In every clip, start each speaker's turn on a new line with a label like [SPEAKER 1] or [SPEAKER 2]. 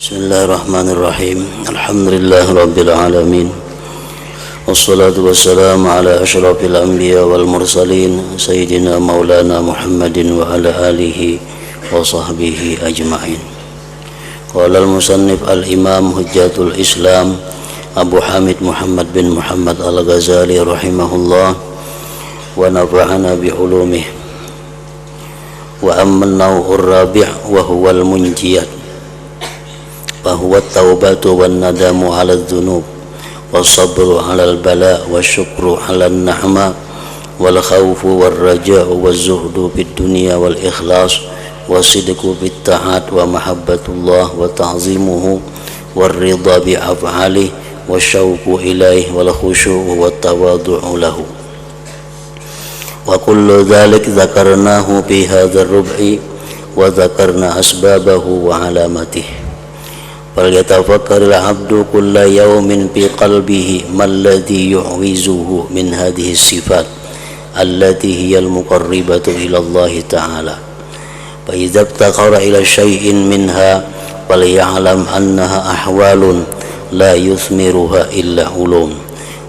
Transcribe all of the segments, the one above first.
[SPEAKER 1] Bismillahirrahmanirrahim. Alhamdulillahirabbil alamin. Wassalatu wassalamu ala asyrafil anbiya wal mursalin sayyidina maulana Muhammadin wa ala alihi wa sahbihi ajma'in. Qala al-musannif al-imam hujjatul Islam Abu Hamid Muhammad bin Muhammad al-Ghazali rahimahullah wa nafa'ana bi ulumih. Wa amma an-naw'ur rabi' wa huwa al-munjiyat فهو التوبة والندم على الذنوب والصبر على البلاء والشكر على النعمة والخوف والرجاء والزهد في الدنيا والإخلاص والصدق بالطاعات ومحبة الله وتعظيمه والرضا بأفعاله والشوق إليه والخشوع والتواضع له. وكل ذلك ذكرناه في هذا الربع وذكرنا أسبابه وعلامته. فليتفكر العبد كل يوم في قلبه ما الذي يعوزه من هذه الصفات التي هي المقربة إلى الله تعالى، فإذا افتقر إلى شيء منها فليعلم أنها أحوال لا يثمرها إلا علوم،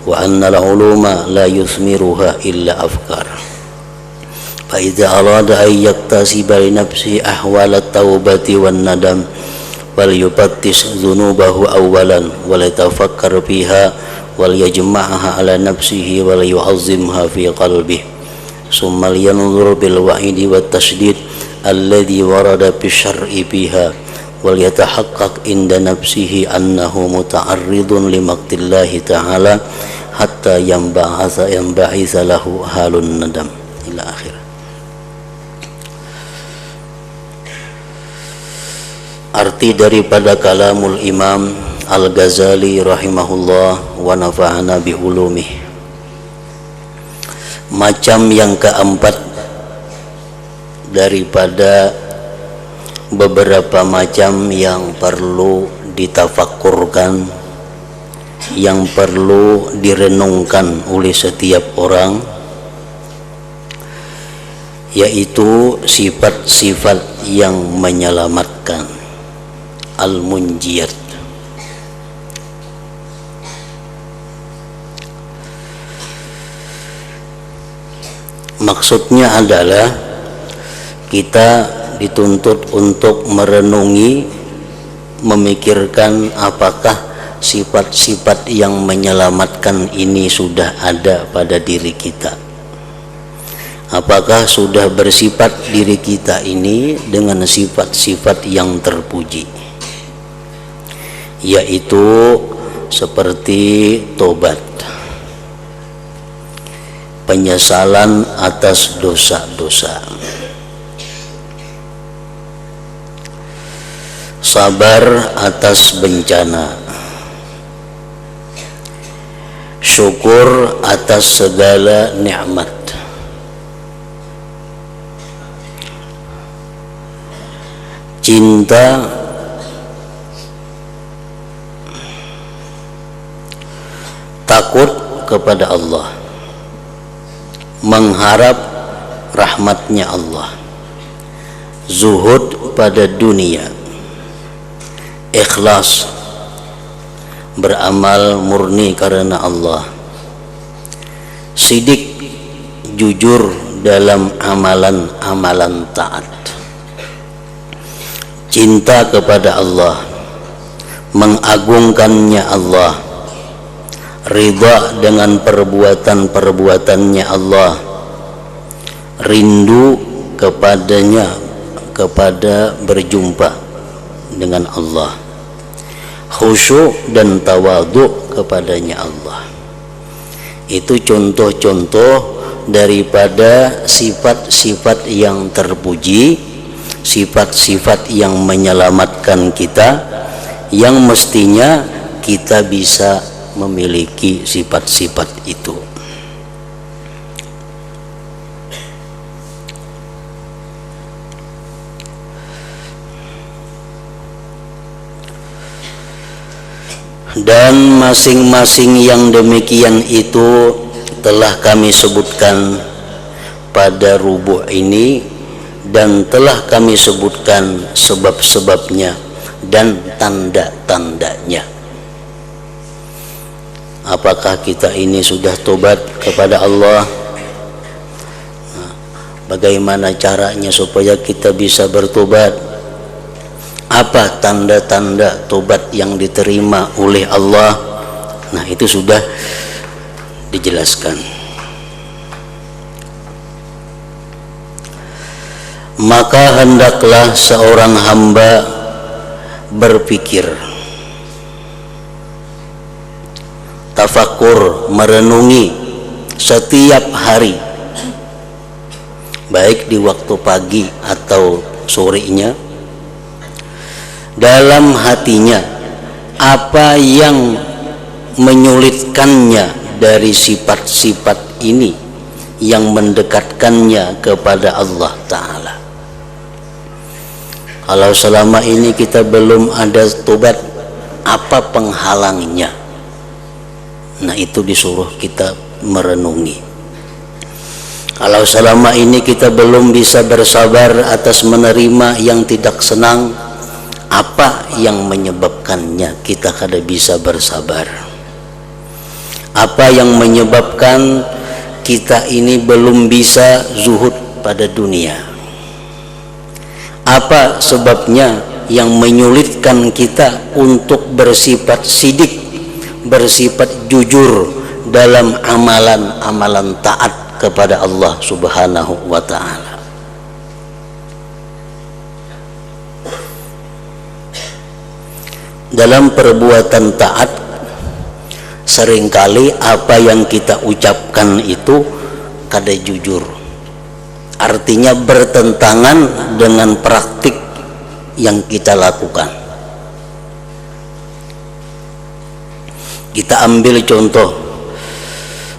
[SPEAKER 1] وأن العلوم لا يثمرها إلا أفكار. فإذا أراد أن يكتسب لنفسه أحوال التوبة والندم فليفتش ذنوبه أولا وليتفكر فيها وليجمعها على نفسه وليعظمها في قلبه، ثم لينظر بالوعيد والتشديد الذي ورد بالشرع فيها وليتحقق عند نفسه أنه متعرض لمقت الله تعالى حتى ينبعث له حال الندم إلى آخره. Arti daripada kalamul Imam Al-Ghazali rahimahullah wa nafa'ana bi ulumih. Macam yang keempat daripada beberapa macam yang perlu ditafakkurkan, yang perlu direnungkan oleh setiap orang, yaitu sifat-sifat yang menyelamatkan, al-munjiyat. Maksudnya adalah kita dituntut untuk merenungi, memikirkan apakah sifat-sifat yang menyelamatkan ini sudah ada pada diri kita. Apakah sudah bersifat diri kita ini dengan sifat-sifat yang terpuji, yaitu seperti tobat, penyesalan atas dosa-dosa, sabar atas bencana, syukur atas segala nikmat, cinta takut kepada Allah, mengharap rahmatnya Allah, zuhud pada dunia, ikhlas beramal murni karena Allah, sidik jujur dalam amalan-amalan taat, cinta kepada Allah, mengagungkannya Allah, ridha dengan perbuatan-perbuatannya Allah, rindu kepadanya, kepada berjumpa dengan Allah, khusyuk dan tawadhu kepadanya Allah. Itu contoh-contoh daripada sifat-sifat yang terpuji, sifat-sifat yang menyelamatkan kita, yang mestinya kita bisa memiliki sifat-sifat itu. Dan masing-masing yang demikian itu telah kami sebutkan pada rubuh ini, dan telah kami sebutkan sebab-sebabnya dan tanda-tandanya. Apakah kita ini sudah tobat kepada Allah? Bagaimana caranya supaya kita bisa bertobat? Apa tanda-tanda tobat yang diterima oleh Allah? Nah, itu sudah dijelaskan. Maka hendaklah seorang hamba berpikir, tafakur, merenungi setiap hari, baik di waktu pagi atau sorenya, dalam hatinya apa yang menyulitkannya dari sifat-sifat ini yang mendekatkannya kepada Allah Ta'ala. Kalau selama ini kita belum ada tobat, apa penghalangnya? Nah, itu disuruh kita merenungi. Kalau selama ini kita belum bisa bersabar atas menerima yang tidak senang, apa yang menyebabkannya kita kada bisa bersabar? Apa yang menyebabkan kita ini belum bisa zuhud pada dunia? Apa sebabnya yang menyulitkan kita untuk bersifat sidik, bersifat jujur dalam amalan-amalan taat kepada Allah Subhanahu wa Ta'ala? Dalam perbuatan taat, seringkali apa yang kita ucapkan itu kada jujur, artinya bertentangan dengan praktik yang kita lakukan. Kita ambil contoh,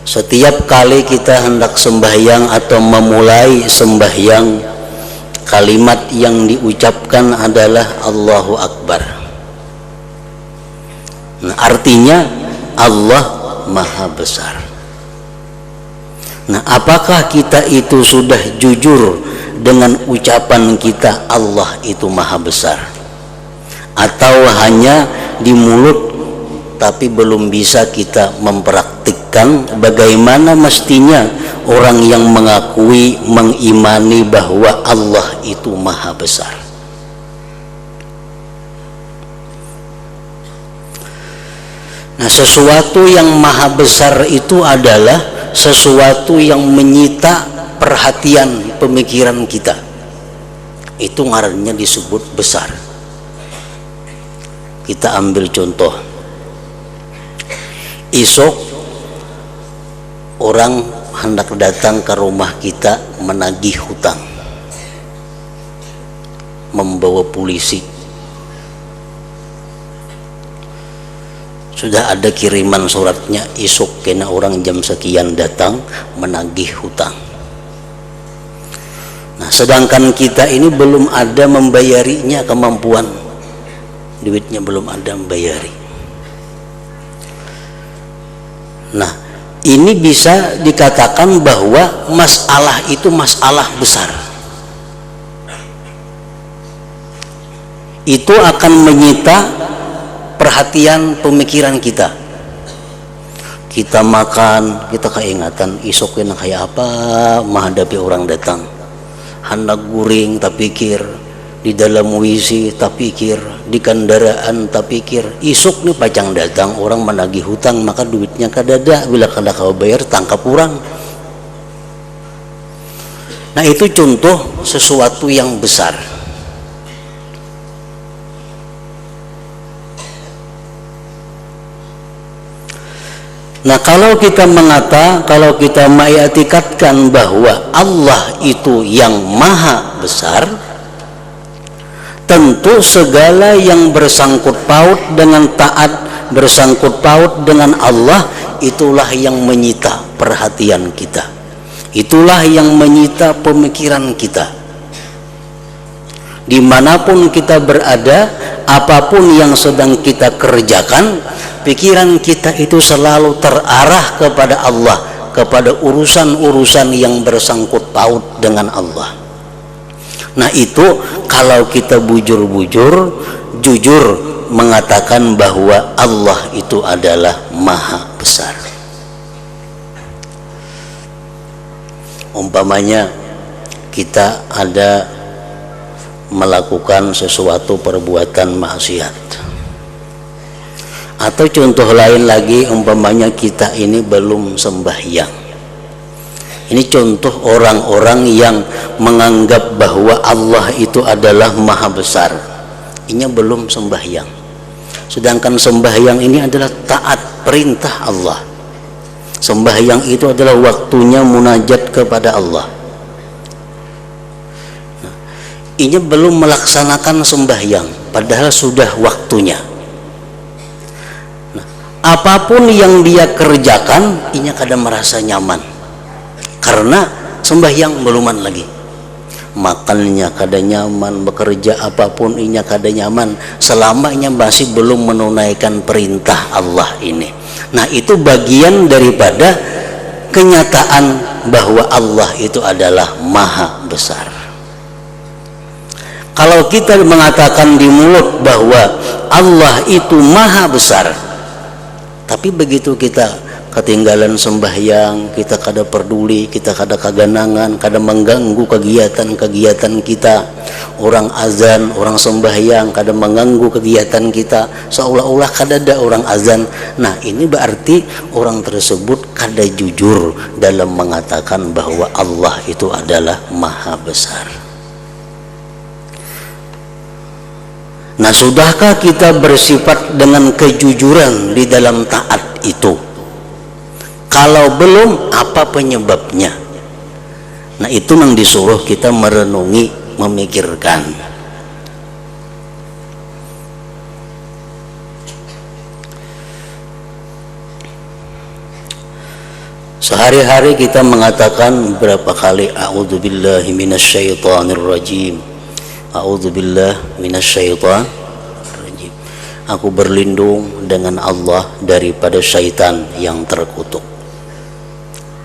[SPEAKER 1] setiap kali kita hendak sembahyang atau memulai sembahyang, kalimat yang diucapkan adalah Allahu Akbar. Nah, artinya Allah Maha Besar. Nah, apakah kita itu sudah jujur dengan ucapan kita Allah itu Maha Besar, atau hanya di mulut tapi belum bisa kita mempraktikkan bagaimana mestinya orang yang mengakui, mengimani bahwa Allah itu Maha Besar? Nah, sesuatu yang maha besar itu adalah sesuatu yang menyita perhatian pemikiran kita. Itu ngarannya disebut besar. Kita ambil contoh, isok orang hendak datang ke rumah kita menagih hutang, membawa polisi. Sudah ada kiriman suratnya, isuk kena orang jam sekian datang menagih hutang. Nah, sedangkan kita ini belum ada membayarinya, kemampuan duitnya belum ada membayari. Nah, ini bisa dikatakan bahwa masalah itu masalah besar. Itu akan menyita perhatian pemikiran kita. Kita makan, kita keingatan isoknya kayak apa menghadapi orang datang. Hendak guring tak pikir, di dalam WC tak pikir, di kendaraan tak pikir. Isok nih pacang datang orang menagih hutang, maka duitnya kadada, bila kada kau bayar tangkap orang. Nah, itu contoh sesuatu yang besar. Nah, kalau kita mengitikadkan bahwa Allah itu yang maha besar, tentu segala yang bersangkut paut dengan taat, bersangkut paut dengan Allah, itulah yang menyita perhatian kita. Itulah yang menyita pemikiran kita. Dimanapun kita berada, apapun yang sedang kita kerjakan, pikiran kita itu selalu terarah kepada Allah, kepada urusan-urusan yang bersangkut paut dengan Allah. Nah, itu kalau kita jujur mengatakan bahwa Allah itu adalah maha besar. Umpamanya kita ada melakukan sesuatu perbuatan maksiat, atau contoh lain lagi, umpamanya kita ini belum sembahyang. Ini contoh orang-orang yang menganggap bahwa Allah itu adalah maha besar, ini belum sembahyang. Sedangkan sembahyang ini adalah taat perintah Allah. Sembahyang itu adalah waktunya munajat kepada Allah. Nah, ini belum melaksanakan sembahyang, padahal sudah waktunya. Nah, apapun yang dia kerjakan, ini kadang merasa nyaman, karena sembahyang beluman lagi. Makannya kada nyaman, bekerja apapun inya kada nyaman, selamanya masih belum menunaikan perintah Allah ini. Nah, itu bagian daripada kenyataan bahwa Allah itu adalah maha besar. Kalau kita mengatakan di mulut bahwa Allah itu maha besar, tapi begitu kita ketinggalan sembahyang, kita kada peduli, kita kada kaganangan, kada mengganggu kegiatan-kegiatan kita. Orang azan, orang sembahyang kada mengganggu kegiatan kita, seolah-olah kada ada orang azan. Nah, ini berarti orang tersebut kada jujur dalam mengatakan bahwa Allah itu adalah maha besar. Nah, sudahkah kita bersifat dengan kejujuran di dalam taat itu? Kalau belum, apa penyebabnya? Nah, itu yang disuruh kita merenungi, memikirkan. Sehari-hari kita mengatakan berapa kali a'udzubillahi minasyaitonirrajim, a'udzubillah minasyaitonirrajim. Aku berlindung dengan Allah daripada syaitan yang terkutuk.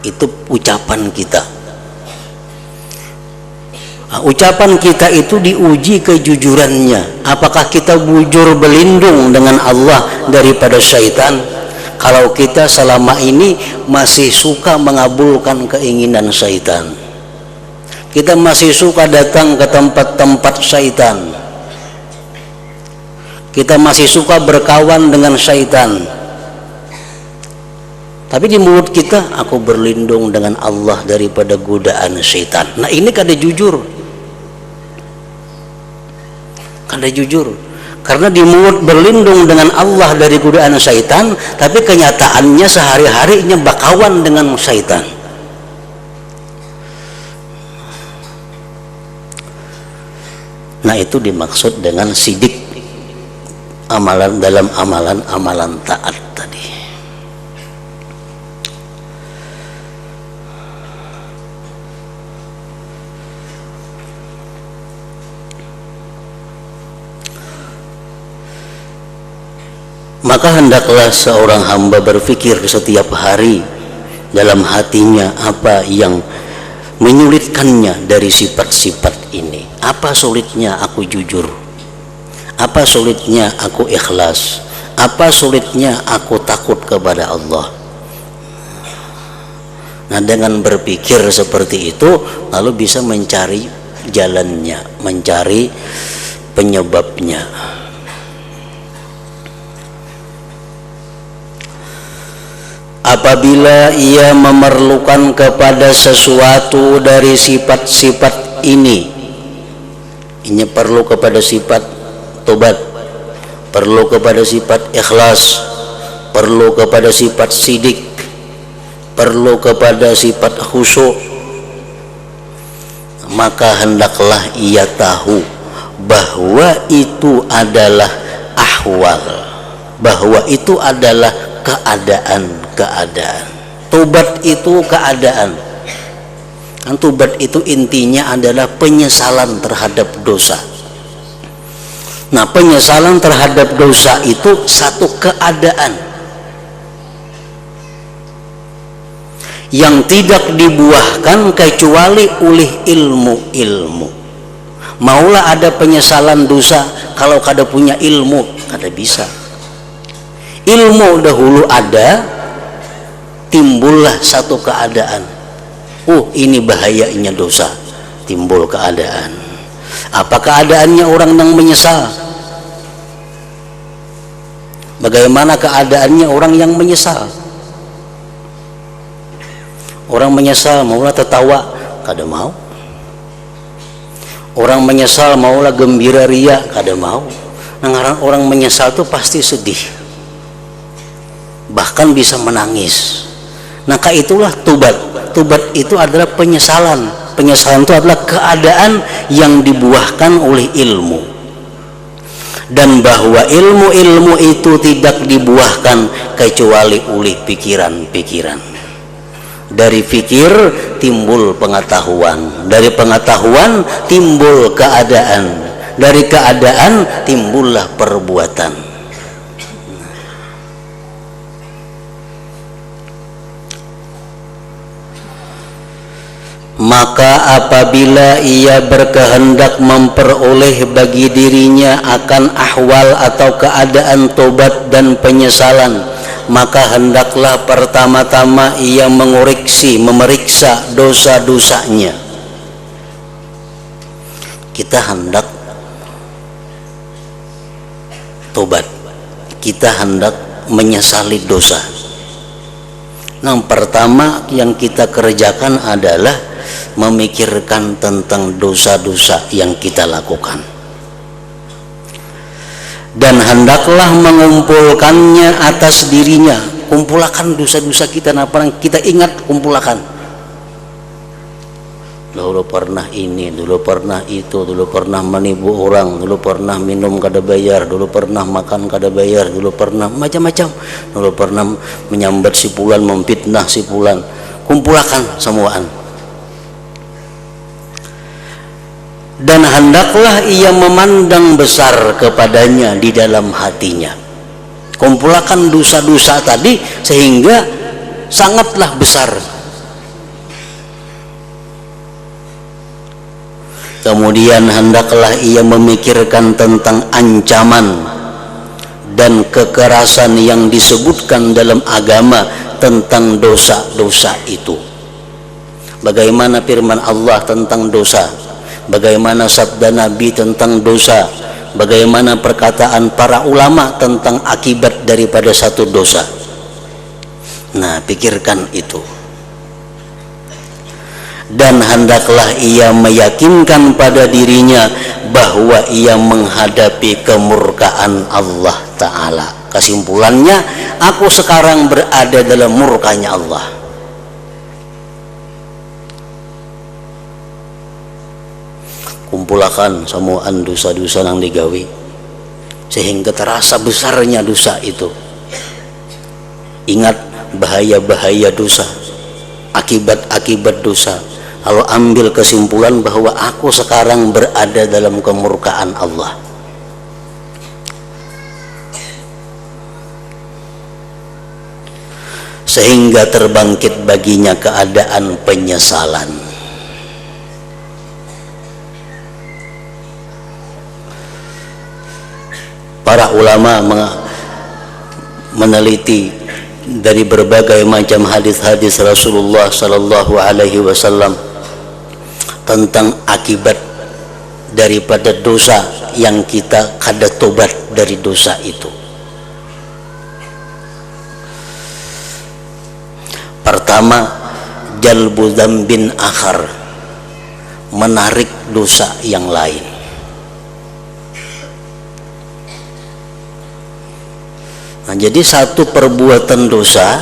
[SPEAKER 1] Itu ucapan kita. Nah, ucapan kita itu diuji kejujurannya. Apakah kita bujur berlindung dengan Allah daripada syaitan? Kalau kita selama ini masih suka mengabulkan keinginan syaitan, kita masih suka datang ke tempat-tempat syaitan, kita masih suka berkawan dengan syaitan, tapi di mulut kita, aku berlindung dengan Allah daripada godaan syaitan. Nah, ini kada jujur. Kada jujur. Karena di mulut berlindung dengan Allah dari godaan syaitan, tapi kenyataannya sehari-harinya berkawan dengan syaitan. Nah, itu dimaksud dengan sidik amalan dalam amalan taat tadi. Maka hendaklah seorang hamba berpikir setiap hari dalam hatinya apa yang menyulitkannya dari sifat-sifat ini. Apa sulitnya aku jujur? Apa sulitnya aku ikhlas? Apa sulitnya aku takut kepada Allah? Nah, dengan berpikir seperti itu, lalu bisa mencari jalannya, mencari penyebabnya. Apabila ia memerlukan kepada sesuatu dari sifat-sifat ini perlu kepada sifat tobat, perlu kepada sifat ikhlas, perlu kepada sifat sidik, perlu kepada sifat khusyuk, maka hendaklah ia tahu bahwa itu adalah ahwal, bahwa itu adalah keadaan. Tobat itu keadaan. Kan tobat itu intinya adalah penyesalan terhadap dosa. Nah, penyesalan terhadap dosa itu satu keadaan yang tidak dibuahkan kecuali oleh ilmu-ilmu. Maulah ada penyesalan dosa kalau kada punya ilmu, kada bisa. Ilmu dahulu ada, timbullah satu keadaan. Ini bahayanya dosa, timbul keadaan. Apa keadaannya orang yang menyesal? Bagaimana keadaannya orang yang menyesal? Orang menyesal maulah tertawa, kada mau. Orang menyesal maulah gembira ria, kada mau. Nah, orang menyesal itu pasti sedih, bahkan bisa menangis. Nah, itulah tobat. Tobat itu adalah penyesalan. Penyesalan itu adalah keadaan yang dibuahkan oleh ilmu. Dan bahwa ilmu-ilmu itu tidak dibuahkan kecuali oleh pikiran-pikiran. Dari fikir timbul pengetahuan, dari pengetahuan timbul keadaan, dari keadaan timbullah perbuatan. Maka apabila ia berkehendak memperoleh bagi dirinya akan ahwal atau keadaan tobat dan penyesalan, maka hendaklah pertama-tama ia memeriksa dosa-dosanya. Kita hendak tobat, kita hendak menyesali dosa. Yang pertama yang kita kerjakan adalah memikirkan tentang dosa-dosa yang kita lakukan, dan hendaklah mengumpulkannya atas dirinya. Kumpulkan dosa-dosa kita, kita ingat, kumpulkan. Dulu pernah ini, dulu pernah itu, dulu pernah menipu orang, dulu pernah minum kada bayar, dulu pernah makan kada bayar, dulu pernah macam-macam, dulu pernah menyambat si fulan, memfitnah si fulan. Kumpulkan semuaan. Dan hendaklah ia memandang besar kepadanya di dalam hatinya. Kumpulkan dosa-dosa tadi sehingga sangatlah besar. Kemudian hendaklah ia memikirkan tentang ancaman dan kekerasan yang disebutkan dalam agama tentang dosa-dosa itu. Bagaimana firman Allah tentang dosa, bagaimana sabda Nabi tentang dosa, bagaimana perkataan para ulama tentang akibat daripada satu dosa. Nah, pikirkan itu. Dan hendaklah ia meyakinkan pada dirinya bahwa ia menghadapi kemurkaan Allah Ta'ala. Kesimpulannya, aku sekarang berada dalam murkanya Allah. Kumpulkan semuaan dosa-dosa yang digawi sehingga terasa besarnya dosa itu. Ingat bahaya-bahaya dosa, akibat-akibat dosa. Lalu ambil kesimpulan bahwa aku sekarang berada dalam kemurkaan Allah. Sehingga terbangkit baginya keadaan penyesalan. Para ulama meneliti dari berbagai macam hadis-hadis Rasulullah sallallahu alaihi wasallam tentang akibat daripada dosa yang kita kada tobat dari dosa itu. Pertama, jalbu dzambin akhar, menarik dosa yang lain. Nah, jadi satu perbuatan dosa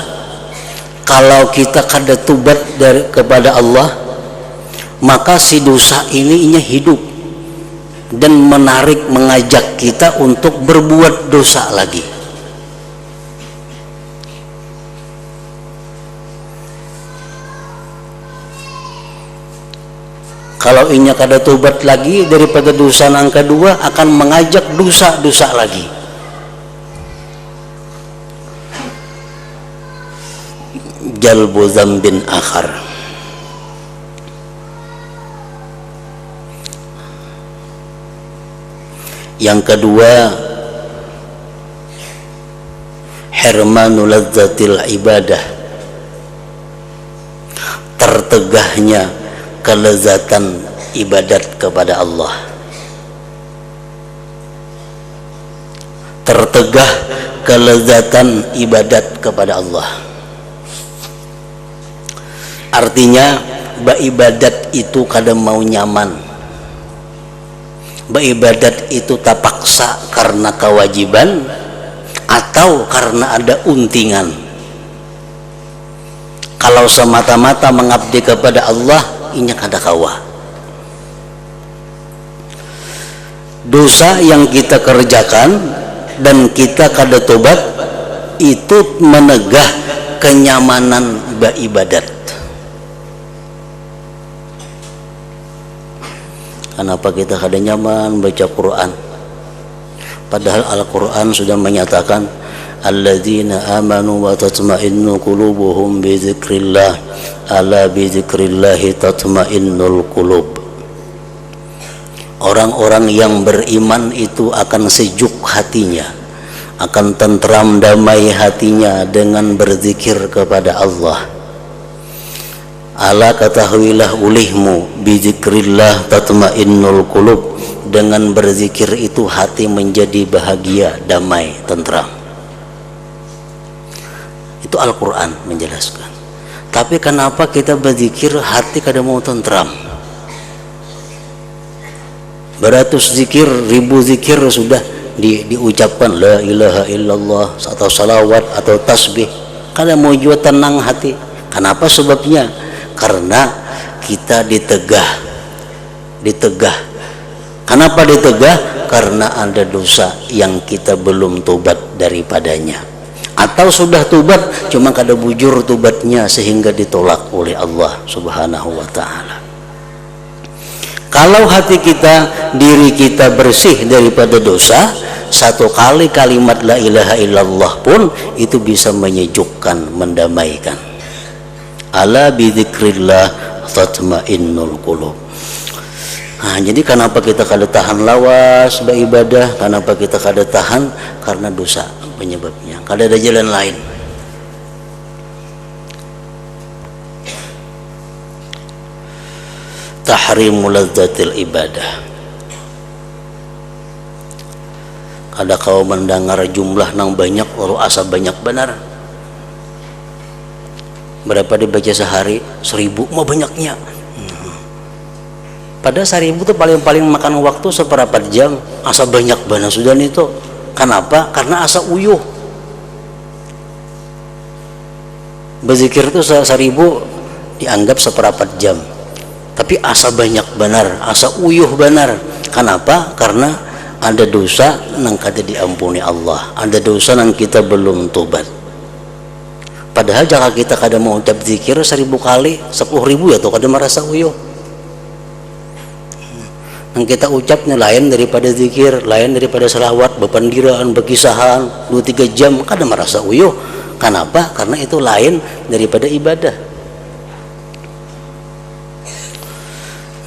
[SPEAKER 1] kalau kita kada tobat kepada Allah, maka si dosa ini hidup dan menarik, mengajak kita untuk berbuat dosa lagi. Kalau inya kada tobat lagi daripada dosa yang kedua, akan mengajak dosa-dosa lagi. Jalbu dzambin akhar. Yang kedua, hirmanu ladzatil ibadah, tertegahnya kelezatan ibadat kepada Allah. Tertegah kelezatan ibadat kepada Allah. Artinya beribadat itu kadang mau nyaman, beribadat itu tak paksa karena kewajiban atau karena ada untingan. Kalau semata-mata mengabdi kepada Allah, inya kada kawa. Dosa yang kita kerjakan dan kita kada tobat itu menegah kenyamanan beribadat. Kenapa kita kada nyaman baca Quran? Padahal Al-Quran sudah menyatakan alladzina amanu wa tatma'innu qulubuhum bi dzikrillah ala bi dzikrillahi tatma'innul qulub. Orang-orang yang beriman itu akan sejuk hatinya, akan tentram damai hatinya dengan berzikir kepada Allah. Ala ketahuilah ulihmu bizikrillah tatmainnul qulub, dengan berzikir itu hati menjadi bahagia, damai, tentram. Itu Al-Quran menjelaskan. Tapi kenapa kita berzikir hati kada mau tentram? Beratus zikir, ribu zikir sudah diucapkan la ilaha illallah atau salawat atau tasbih, kada mau juga tenang hati. Kenapa sebabnya? Karena kita ditegah. Kenapa ditegah? Karena ada dosa yang kita belum tobat daripadanya, atau sudah tobat cuma kada bujur tobatnya sehingga ditolak oleh Allah Subhanahu wa ta'ala. Kalau hati kita, diri kita bersih daripada dosa, satu kali kalimat la ilaha illallah pun itu bisa menyejukkan, mendamaikan. Ala bidzikrillah tatmainnul qulub. Nah, jadi kenapa kita kada tahan lawas beribadah? Kenapa kita kada tahan? Karena dosa penyebabnya. Kada ada jalan lain. Tahrimul ladzatil ibadah. Kada kau mendengar jumlah nang banyak, lalu asa banyak benar. Berapa dibaca sehari? 1000 mah banyaknya. Pada 1000 tuh paling makan waktu seperempat jam, asa banyak benar sudah itu. Kenapa? Karena asa uyuh. Berzikir itu 1000 dianggap seperempat jam, tapi asa banyak benar, asa uyuh benar. Kenapa? Karena ada dosa nang kada diampuni Allah, ada dosa nang kita belum tobat. Padahal jika kita kada mau ucap zikir 1000 kali, 10.000 ya tuh kada merasa uyuh. Yang kita ucapnya lain daripada zikir, lain daripada salawat, bepandiraan, berkisahan 2-3 jam, kada merasa uyuh. Kenapa? Karena itu lain daripada ibadah.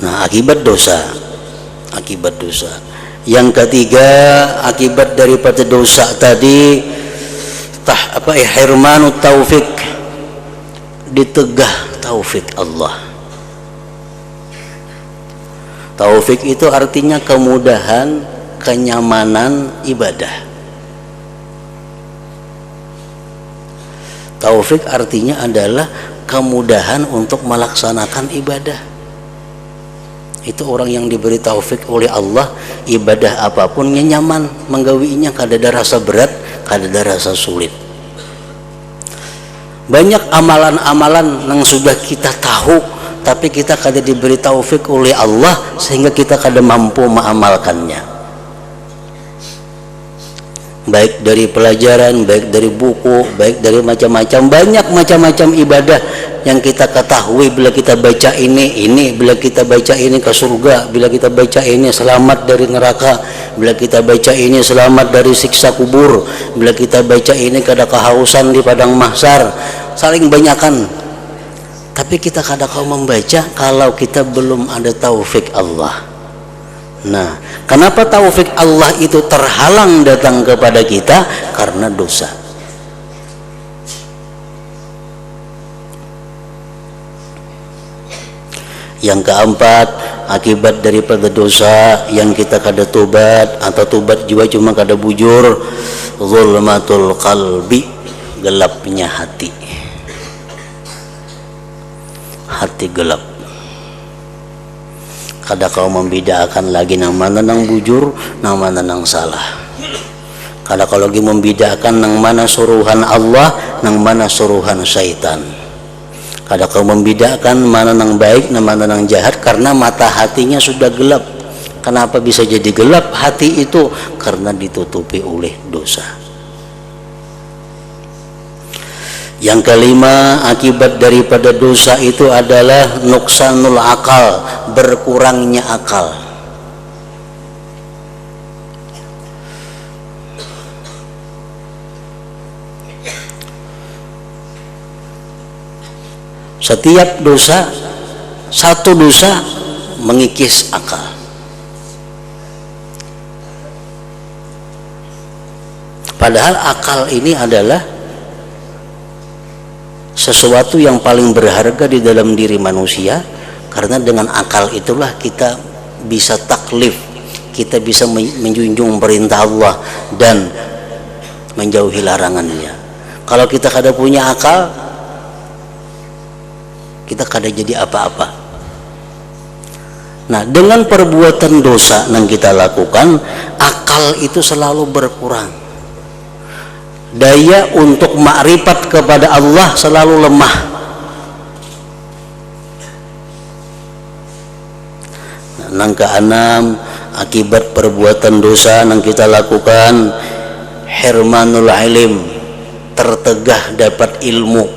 [SPEAKER 1] Nah, akibat dosa. Yang ketiga, akibat daripada dosa tadi, hirmanu taufik, ditegah taufik Allah. Taufik itu artinya kemudahan, kenyamanan ibadah. Taufik artinya adalah kemudahan untuk melaksanakan ibadah. Itu orang yang diberi taufik oleh Allah, ibadah apapun nyaman menggawinya, kada ada rasa berat, kada ada rasa sulit. Banyak amalan-amalan yang sudah kita tahu tapi kita kada diberi taufik oleh Allah sehingga kita kada mampu mengamalkannya. Baik dari pelajaran, baik dari buku, baik dari macam-macam, banyak macam-macam ibadah yang kita ketahui. Bila kita baca ini, bila kita baca ini ke surga, bila kita baca ini selamat dari neraka, bila kita baca ini selamat dari siksa kubur, bila kita baca ini kada kehausan di padang mahsyar, saling banyakan. Tapi kita kada kau membaca kalau kita belum ada taufik Allah. Nah, kenapa taufik Allah itu terhalang datang kepada kita? Karena dosa. Yang keempat, akibat daripada dosa yang kita kada tobat atau tobat juga cuma kada bujur, zulmatul qalbi, gelapnya hati. Hati gelap. Kada kau membedakan lagi nang mana nang bujur, nang mana nang salah. Kada kau lagi membedakan nang mana suruhan Allah, nang mana suruhan syaitan. Kada kau membedakan mana nang baik, nang mana nang jahat, karena mata hatinya sudah gelap. Kenapa bisa jadi gelap hati itu? Karena ditutupi oleh dosa. Yang kelima, akibat daripada dosa itu adalah nuksanul akal, berkurangnya akal. Setiap dosa, satu dosa mengikis akal. Padahal akal ini adalah sesuatu yang paling berharga di dalam diri manusia, karena dengan akal itulah kita bisa taklif, kita bisa menjunjung perintah Allah dan menjauhi larangannya. Kalau kita kada punya akal, kita kada jadi apa-apa. Nah, dengan perbuatan dosa yang kita lakukan, akal itu selalu berkurang. Daya untuk makrifat kepada Allah selalu lemah. Nang keenam, akibat perbuatan dosa yang kita lakukan, hirmanul ilm, tertegah dapat ilmu.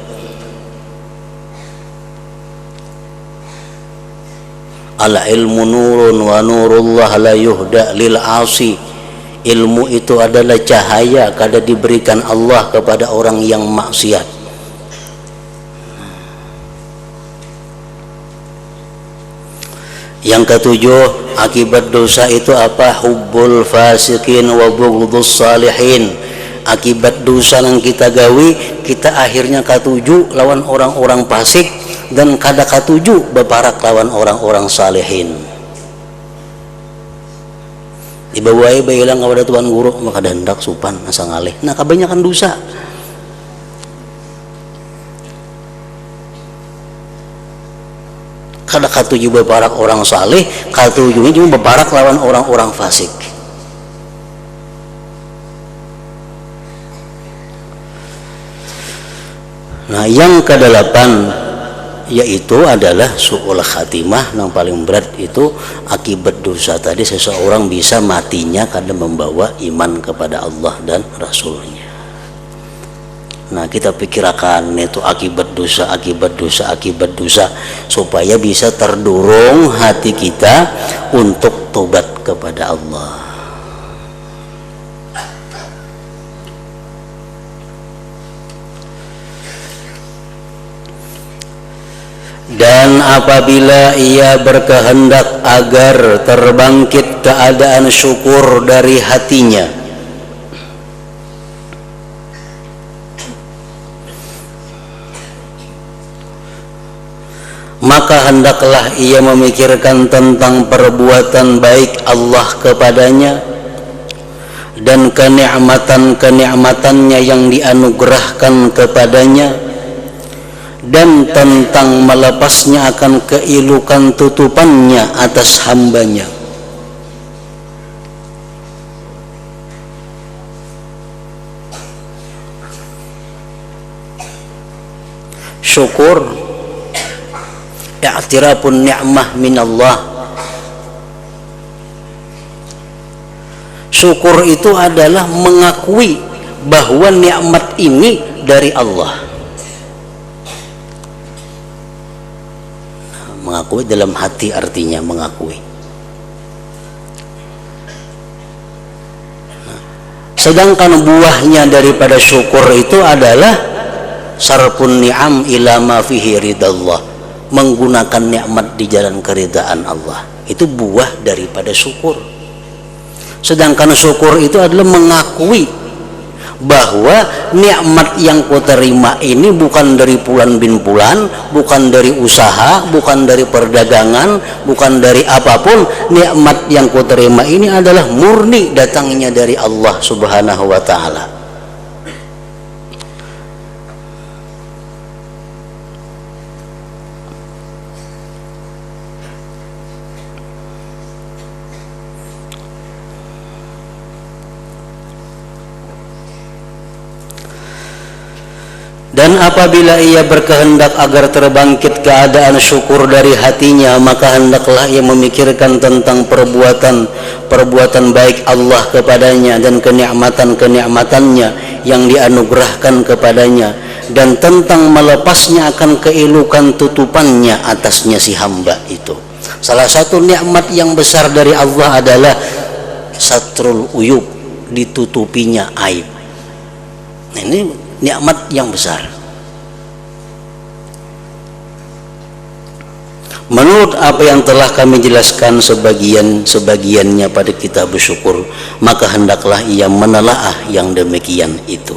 [SPEAKER 1] Al ilmu nurun wa nurullah la yuhda lil asi. Ilmu itu adalah cahaya kada diberikan Allah kepada orang yang maksiat. Yang ketujuh, akibat dosa itu apa? Hubbul fasikin wa bughdus salihin. Akibat dosa yang kita gawi, kita akhirnya katuju lawan orang-orang fasik dan kada katuju beparak lawan orang-orang salihin. Dibawai bailang kepada tuan guru maka dandak supan asa ngalih. Nah, kebanyakan dosa. Kada katuju beparak orang saleh, katujunya cuma beparak lawan orang-orang fasik. Nah, yang kedelapan yaitu adalah su'ul khatimah. Yang paling berat itu akibat dosa tadi seseorang bisa matinya karena membawa iman kepada Allah dan Rasulnya. Nah, kita pikirkan itu akibat dosa, akibat dosa, akibat dosa, supaya bisa terdorong hati kita untuk tobat kepada Allah. Dan apabila ia berkehendak agar terbangkit keadaan syukur dari hatinya, maka hendaklah ia memikirkan tentang perbuatan baik Allah kepadanya dan kenikmatan-kenikmatannya yang dianugerahkan kepadanya, dan tentang melepasnya akan keilukan tutupannya atas hambanya. Syukur, i'tirafun ni'mah minallah. Syukur itu adalah mengakui bahwa nikmat ini dari Allah. Mengakui dalam hati artinya mengakui. Sedangkan buahnya daripada syukur itu adalah sarfun ni'am ila ma fihi ridallah, menggunakan nikmat di jalan keridaan Allah. Itu buah daripada syukur. Sedangkan syukur itu adalah mengakui bahwa nikmat yang ku terima ini bukan dari bulan bin bulan, bukan dari usaha, bukan dari perdagangan, bukan dari apapun. Nikmat yang ku terima ini adalah murni datangnya dari Allah Subhanahu wa taala. Dan apabila ia berkehendak agar terbangkit keadaan syukur dari hatinya, maka hendaklah ia memikirkan tentang perbuatan baik Allah kepadanya dan kenikmatan-kenikmatannya yang dianugerahkan kepadanya, dan tentang melepasnya akan keelukan tutupannya atasnya si hamba itu. Salah satu nikmat yang besar dari Allah adalah satrul uyub, ditutupinya aib. Ini nikmat yang besar. Menurut apa yang telah kami jelaskan sebagiannya pada kitab syukur, maka hendaklah ia menelaah yang demikian itu.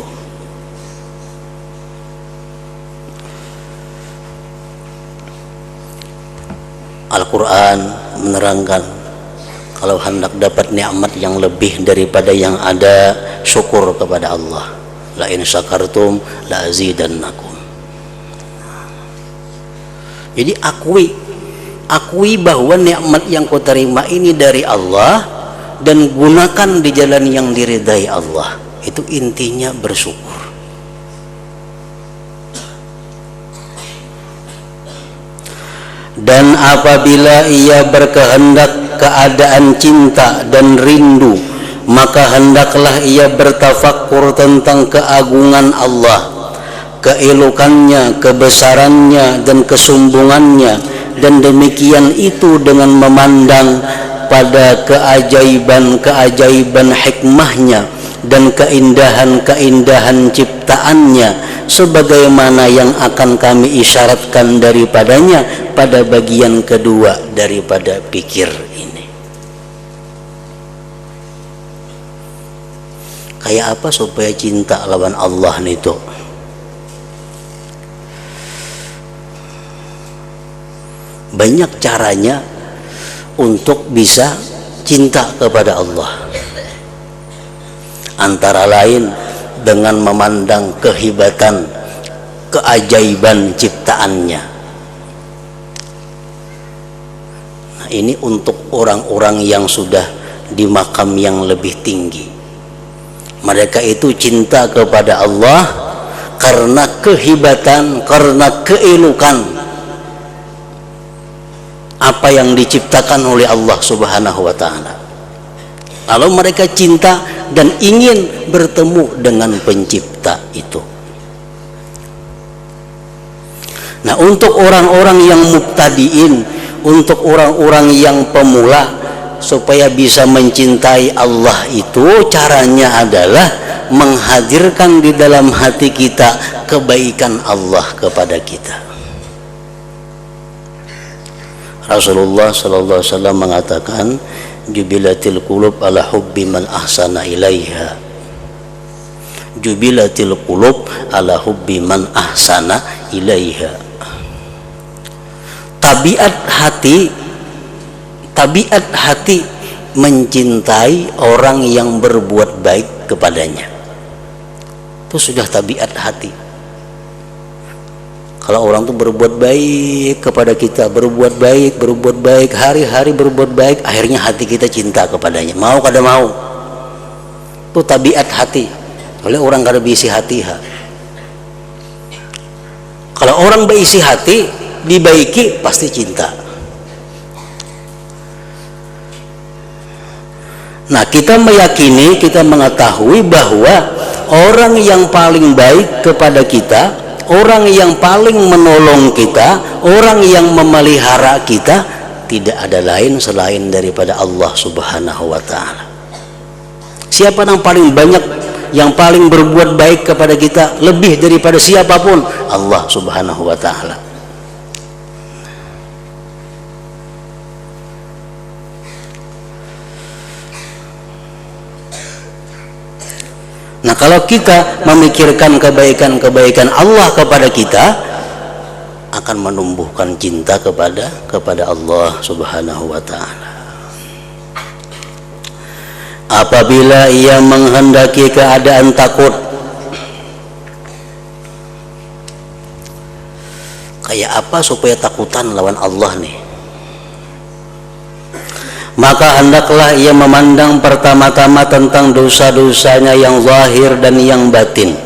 [SPEAKER 1] Al-Quran menerangkan kalau hendak dapat nikmat yang lebih daripada yang ada, syukur kepada Allah. La in syakartum la azidannakum. Jadi akui bahwa nikmat yang kau terima ini dari Allah, dan gunakan di jalan yang diridai Allah. Itu intinya bersyukur. Dan apabila ia berkehendak keadaan cinta dan rindu, maka hendaklah ia bertafakkur tentang keagungan Allah, keelokannya, kebesarannya, dan kesombongannya, dan demikian itu dengan memandang pada keajaiban-keajaiban hikmahnya dan keindahan-keindahan ciptaannya, sebagaimana yang akan kami isyaratkan daripadanya pada bagian kedua daripada pikir ini. Kayak apa supaya cinta lawan Allah itu? Banyak caranya untuk bisa cinta kepada Allah. Antara lain dengan memandang kehebatan, keajaiban ciptaannya. Nah, ini untuk orang-orang yang sudah di makam yang lebih tinggi. Mereka itu cinta kepada Allah karena kehebatan, karena keelokan apa yang diciptakan oleh Allah Subhanahu wa taala. Lalu mereka cinta dan ingin bertemu dengan pencipta itu. Nah, untuk orang-orang yang mubtadiin, untuk orang-orang yang pemula, supaya bisa mencintai Allah itu caranya adalah menghadirkan di dalam hati kita kebaikan Allah kepada kita. Rasulullah sallallahu alaihi wasallam mengatakan, jubilatil qulub ala hubbi man ahsana ilaiha. Jubilatil qulub ala hubbi man ahsana ilaiha. Tabiat hati mencintai orang yang berbuat baik kepadanya. Itu sudah tabiat hati. Kalau orang tuh berbuat baik kepada kita, berbuat baik, hari-hari berbuat baik, akhirnya hati kita cinta kepadanya. Mau kada mau. Itu tabiat hati. Oleh orang kada berisi hati. Kalau orang berisi hati, dibaiki pasti cinta. Nah, kita meyakini, kita mengetahui bahwa orang yang paling baik kepada kita, orang yang paling menolong kita, orang yang memelihara kita, tidak ada lain selain daripada Allah Subhanahu wa ta'ala. Siapa yang paling banyak, yang paling berbuat baik kepada kita lebih daripada siapapun? Allah Subhanahu wa ta'ala. Nah, kalau kita memikirkan kebaikan-kebaikan Allah kepada kita, akan menumbuhkan cinta kepada Allah Subhanahu wa ta'ala. Apabila ia menghendaki keadaan takut, kayak apa supaya takutan lawan Allah nih? Maka hendaklah ia memandang pertama-tama tentang dosa-dosanya yang zahir dan yang batin.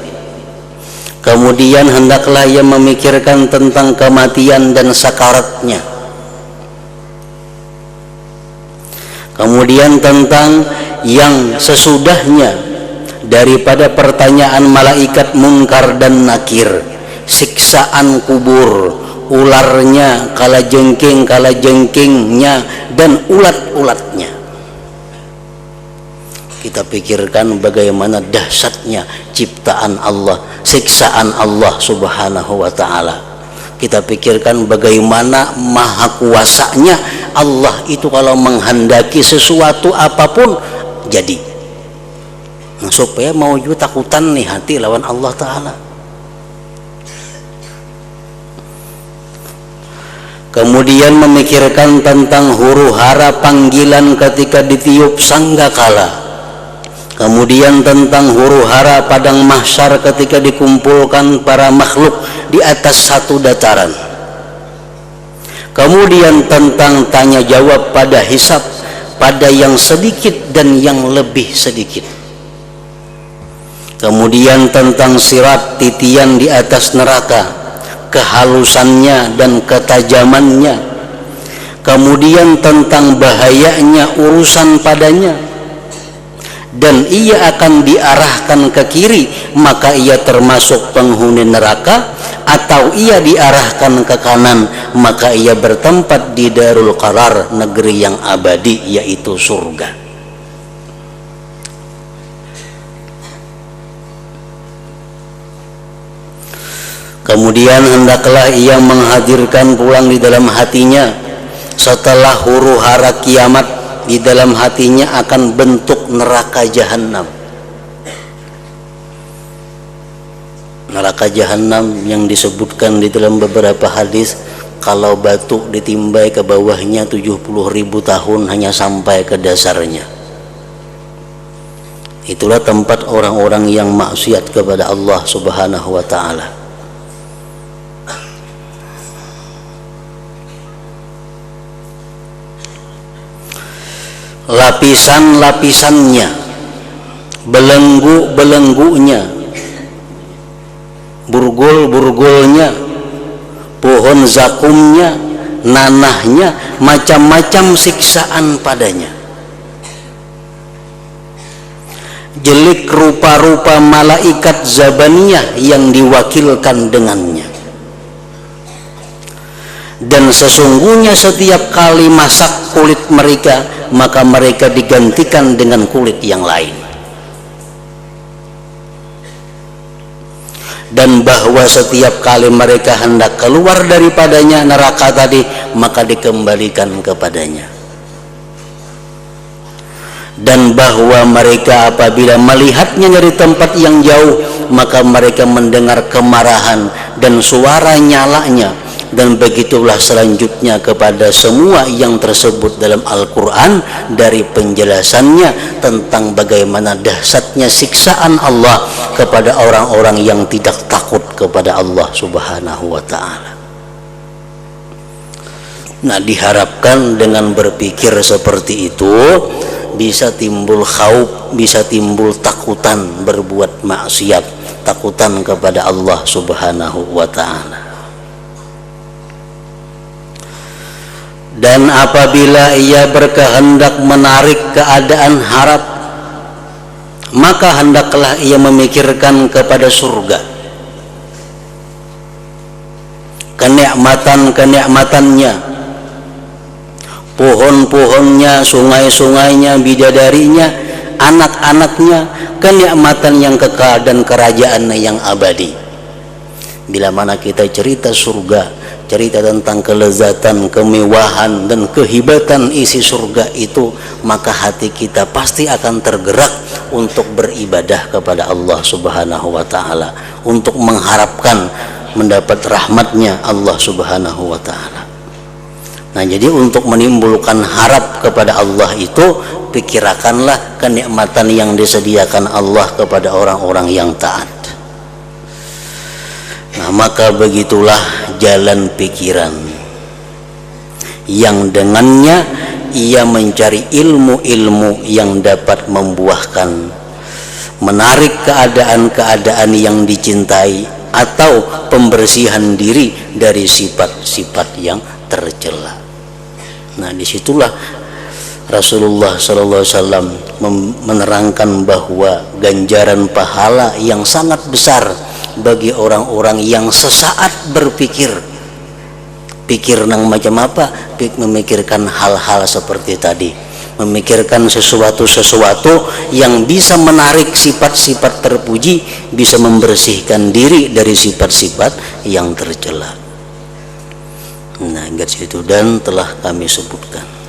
[SPEAKER 1] Kemudian hendaklah ia memikirkan tentang kematian dan sakaratnya. Kemudian tentang yang sesudahnya daripada pertanyaan malaikat munkar dan nakir, siksaan kubur, ularnya, kalajengkingnya dan ulat-ulatnya. Kita pikirkan bagaimana dahsyatnya ciptaan Allah, siksaan Allah Subhanahu wa ta'ala. Kita pikirkan bagaimana maha kuasanya Allah itu kalau menghendaki sesuatu apapun jadi. Nah, supaya mau juga takutan nih hati lawan Allah ta'ala. Kemudian memikirkan tentang huru hara panggilan ketika ditiup sanggakala. Kemudian tentang huru hara padang mahsyar ketika dikumpulkan para makhluk di atas satu dataran. Kemudian tentang tanya jawab pada hisab, pada yang sedikit dan yang lebih sedikit. Kemudian tentang sirat, titian di atas neraka, kehalusannya dan ketajamannya. Kemudian tentang bahayanya urusan padanya, dan ia akan diarahkan ke kiri, maka ia termasuk penghuni neraka, atau ia diarahkan ke kanan, maka ia bertempat di Darul Qarar, negeri yang abadi, yaitu surga. Kemudian hendaklah ia menghadirkan pulang di dalam hatinya setelah huru hara kiamat, di dalam hatinya akan bentuk neraka jahanam. Neraka jahanam yang disebutkan di dalam beberapa hadis, kalau batu ditimbai ke bawahnya 70.000 tahun hanya sampai ke dasarnya. Itulah tempat orang-orang yang maksiat kepada Allah Subhanahu wa ta'ala. Lapisan-lapisannya, belenggu-belenggunya, burgul-burgulnya, pohon zakumnya, nanahnya, macam-macam siksaan padanya. Jelik rupa-rupa malaikat zabaniyah yang diwakilkan dengannya. Dan sesungguhnya setiap kali masak kulit mereka, maka mereka digantikan dengan kulit yang lain. Dan bahwa setiap kali mereka hendak keluar daripadanya neraka tadi, maka dikembalikan kepadanya. Dan bahwa mereka apabila melihatnya dari tempat yang jauh, maka mereka mendengar kemarahan dan suara nyalanya. Dan begitulah selanjutnya kepada semua yang tersebut dalam Al-Quran, dari penjelasannya tentang bagaimana dahsyatnya siksaan Allah kepada orang-orang yang tidak takut kepada Allah Subhanahu wa ta'ala. Nah, diharapkan dengan berpikir seperti itu bisa timbul khauf, bisa timbul takutan berbuat maksiat, takutan kepada Allah Subhanahu wa ta'ala. Dan apabila ia berkehendak menarik keadaan harap, maka hendaklah ia memikirkan kepada surga, kenikmatan-kenikmatannya, pohon-pohonnya, sungai-sungainya, bidadarinya, anak-anaknya, kenikmatan yang kekal dan kerajaan yang abadi. Bila mana kita cerita surga, bercerita tentang kelezatan, kemewahan dan kehebatan isi surga itu, maka hati kita pasti akan tergerak untuk beribadah kepada Allah Subhanahu wa taala, untuk mengharapkan mendapat rahmatnya Allah Subhanahu wa taala. Nah, jadi untuk menimbulkan harap kepada Allah itu, pikirkanlah kenikmatan yang disediakan Allah kepada orang-orang yang taat. Nah, maka begitulah jalan pikiran yang dengannya ia mencari ilmu-ilmu yang dapat membuahkan, menarik keadaan-keadaan yang dicintai, atau pembersihan diri dari sifat-sifat yang tercela. Nah, disitulah Rasulullah SAW menerangkan bahwa ganjaran pahala yang sangat besar bagi orang-orang yang sesaat berpikir. Pikir nang macam apa? Memikirkan hal-hal seperti tadi, memikirkan sesuatu yang bisa menarik sifat-sifat terpuji, bisa membersihkan diri dari sifat-sifat yang tercela. Nah, garis itu dan telah kami sebutkan.